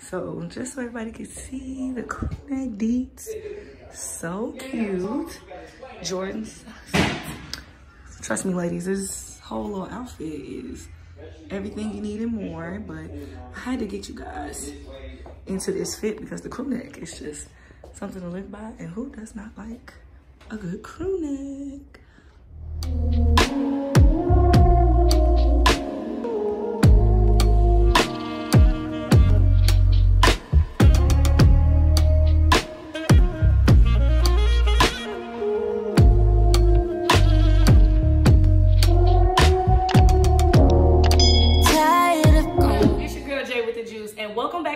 So just so everybody can see the crew neck deets. So cute. Jordans. Trust me, ladies, this whole little outfit is everything you need and more, but I had to get you guys into this fit because the crew neck is just something to live by, and who does not like a good crew neck?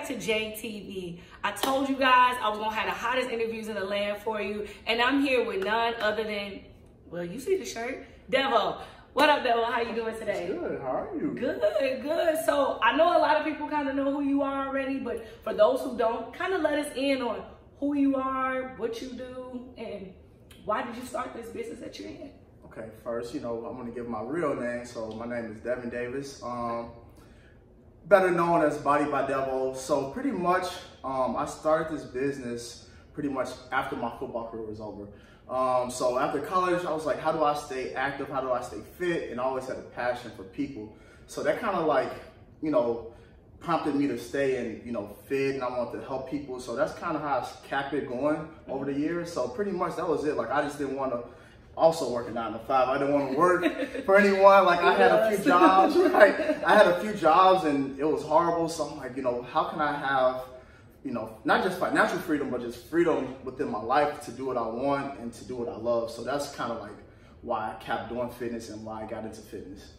To JTV. I told you guys I was gonna have the hottest interviews in the land for you, and I'm here with none other than, well, you see the shirt, Devo. What up, Devo? How you doing today? Good. How are you? Good, good. So I know a lot of people kind of know who you are already, but for those who don't, kind of let us in on who you are, what you do, and why did you start this business that you're in? Okay, first, I'm gonna give my real name. So my name is Devin Davis. Better known as Body by Devo. So pretty much, I started this business pretty much after my football career was over. So after college, I was like, how do I stay active? How do I stay fit? And I always had a passion for people. So that kind of like, prompted me to stay and, fit, and I wanted to help people. So that's kind of how I kept it going over the years. So pretty much that was it. Like, I just didn't want to also work a 9 to 5. I didn't want to work for anyone. Like, I had a few jobs, right? I had a few jobs and it was horrible. So I'm like, how can I have, not just financial freedom, but just freedom within my life to do what I want and to do what I love. So that's kind of like why I kept doing fitness and why I got into fitness.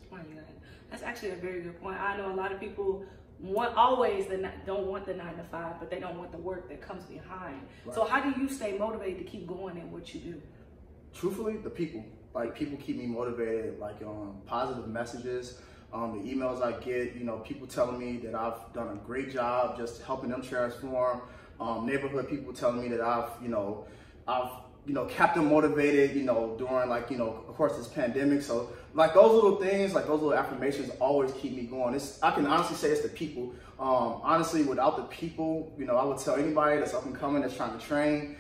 That's actually a very good point. I know a lot of people don't want the 9 to 5, but they don't want the work that comes behind. Right. So how do you stay motivated to keep going in what you do? Truthfully, the people. Like, people keep me motivated, like positive messages, the emails I get, people telling me that I've done a great job just helping them transform, neighborhood people telling me that I've kept them motivated, during of course this pandemic. So like those little things, like those little affirmations always keep me going. I can honestly say it's the people. Honestly, without the people, I would tell anybody that's up and coming, that's trying to train,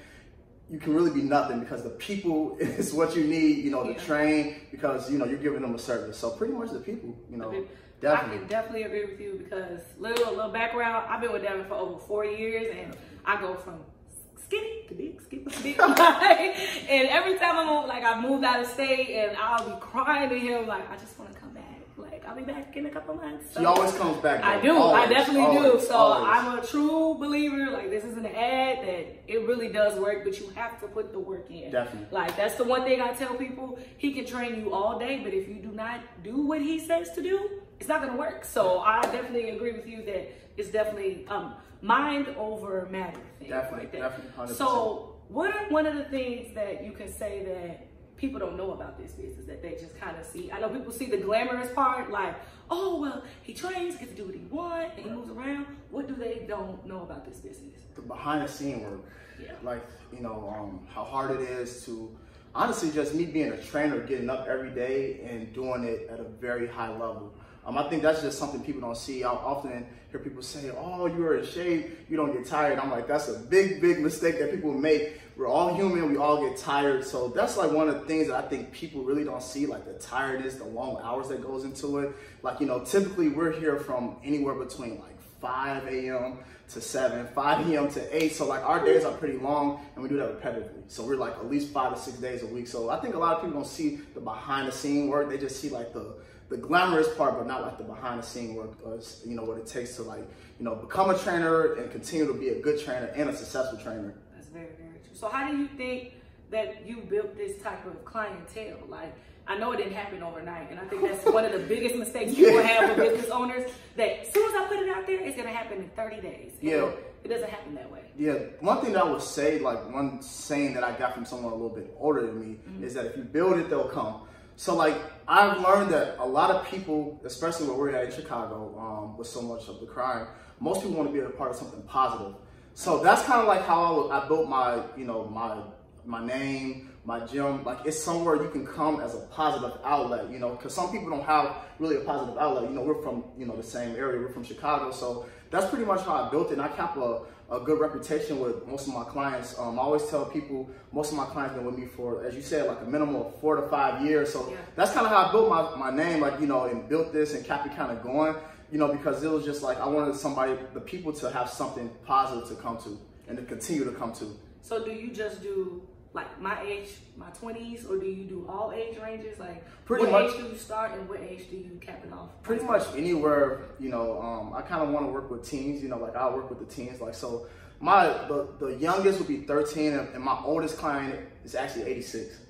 you can really be nothing, because the people is what you need, to train, because, you're giving them a service. So pretty much the people, definitely. I can definitely agree with you, because little background, I've been with Devin for over 4 years, and I go from skinny to big, skinny to big. And every time I've moved out of state, and I'll be crying to him, like, I just want to come back. Like, I'll be back in a couple months. So she always comes back, though. I do. Always, I definitely do. So always. I'm a true believer. Like, this isn't an ad, that it really does work, but you have to put the work in. Definitely. Like, that's the one thing I tell people. He can train you all day, but if you do not do what he says to do, it's not going to work. So I definitely agree with you that it's definitely mind over matter thing. Definitely, like that. definitely, 100%. So what are one of the things that you can say that people don't know about this business, that they just kind of see? I know people see the glamorous part, like, oh, well, he trains, gets to do what he wants, and he moves around. What do they don't know about this business? The behind the scene work. Yeah. Like, how hard it is to, honestly, just me being a trainer, getting up every day and doing it at a very high level. I think that's just something people don't see. I often hear people say, oh, you're in shape, you don't get tired. I'm like, that's a big, big mistake that people make. We're all human, we all get tired. So that's like one of the things that I think people really don't see, like the tiredness, the long hours that goes into it. Like, typically we're here from anywhere between like 5 a.m. to 7, 5 p.m. to 8. So like our days are pretty long, and we do that repetitively. So we're like at least 5 to 6 days a week. So I think a lot of people don't see the behind the scene work. They just see like the glamorous part, but not like the behind the scene work, what it takes to become a trainer and continue to be a good trainer and a successful trainer. That's very, very true. So how do you think that you built this type of clientele? Like, I know it didn't happen overnight, and I think that's one of the biggest mistakes people have with business owners, that as soon as I put it out there, it's gonna happen in 30 days. Yeah. It doesn't happen that way. Yeah, one thing that I would say, like one saying that I got from someone a little bit older than me, is that if you build it, they'll come. So like, I've learned that a lot of people, especially where we're at in Chicago, with so much of the crime, most people want to be a part of something positive. So that's kind of like how I built my, my name, my gym. Like, it's somewhere you can come as a positive outlet, because some people don't have really a positive outlet. We're from, the same area. We're from Chicago. So that's pretty much how I built it. And I kept a good reputation with most of my clients. I always tell people, most of my clients been with me for, as you said, like a minimum of 4 to 5 years. So that's kind of how I built my name, like, you know, and built this and kept it kind of going, you know, because it was just like, I wanted the people to have something positive to come to and to continue to come to. So do you just do like my age, my 20s, or do you do all age ranges? Like what age do you start and what age do you cap it off? Pretty much anywhere, you know. I kind of want to work with teens, you know, like I work with the teens. Like, so the youngest would be 13 and my oldest client is actually 86.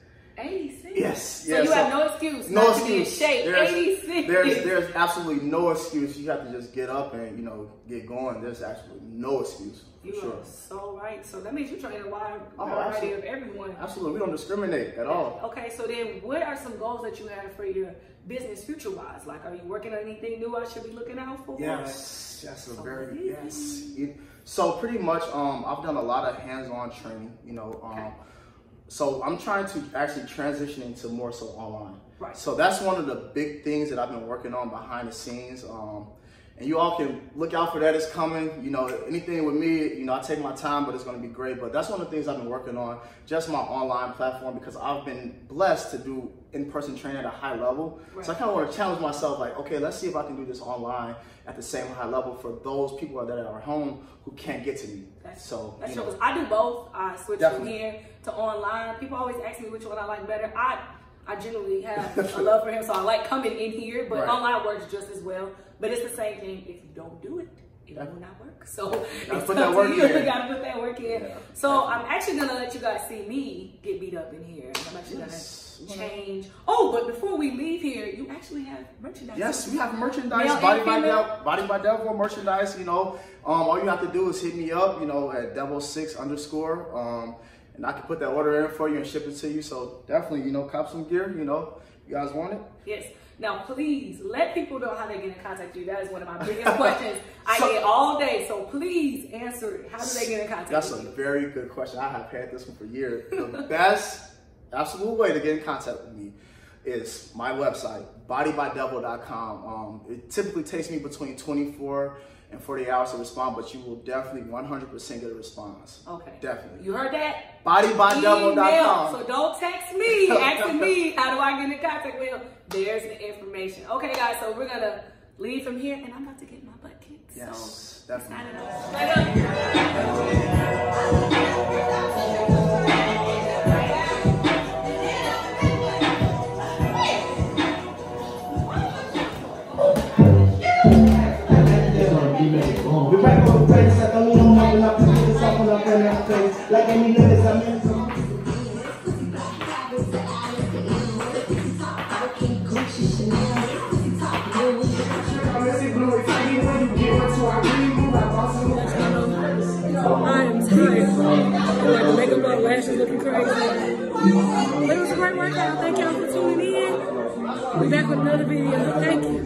86? Yes. So you have no excuse not to be in shape. 86. There's absolutely no excuse. You have to just get up and, you know, get going. There's absolutely no excuse. You are so right. So that means you train a wide variety of everyone. Absolutely. We don't discriminate at all. Okay, so then what are some goals that you have for your business future-wise? Like, are you working on anything new I should be looking out for? Yes. So pretty much, I've done a lot of hands-on training, you know. So I'm trying to actually transition into more so online. Right. So that's one of the big things that I've been working on behind the scenes. And you all can look out for that. It's coming. You know, anything with me, you know, I take my time, but it's going to be great. But that's one of the things I've been working on, just my online platform, because I've been blessed to do in-person training at a high level. Right. So I kind of want to challenge myself, like, okay, let's see if I can do this online at the same high level for those people that are at home who can't get to me. That's true. I do both. I switch from here to online. People always ask me which one I like better. I generally have a love for him, so I like coming in here, but online works just as well. But it's the same thing. If you don't do it, it will not work. So it's up to you. You gotta put that work in. So I'm actually gonna let you guys see me get beat up in here. I'm actually gonna change. Oh, but before we leave here, you actually have merchandise. Yes, we have merchandise. Body by Devil merchandise. You know, all you have to do is hit me up. You know, at devil6_. And I can put that order in for you and ship it to you. So definitely, you know, cop some gear. You know, you guys want it? Yes. Now, please let people know how they get in contact with you. That is one of my biggest questions I get all day. So please answer it. How do they get in contact with you? That's a very good question. I have had this one for years. The best absolute way to get in contact with me is my website, bodybydevil.com. It typically takes me between 24 and 48 hours to respond, but you will definitely 100% get a response. Okay. Definitely. You heard that? Bodybydevil.com. So don't text me asking me, how do I get in contact with him? There's the information. Okay, guys, so we're going to leave from here, and I'm about to get my butt kicked. Yes, so, definitely. Like any limits, I'm in some. I'm tired. Like the makeup on, lashes looking crazy. But it was a great workout. Thank y'all for tuning in. We'll be back with another video. Thank you.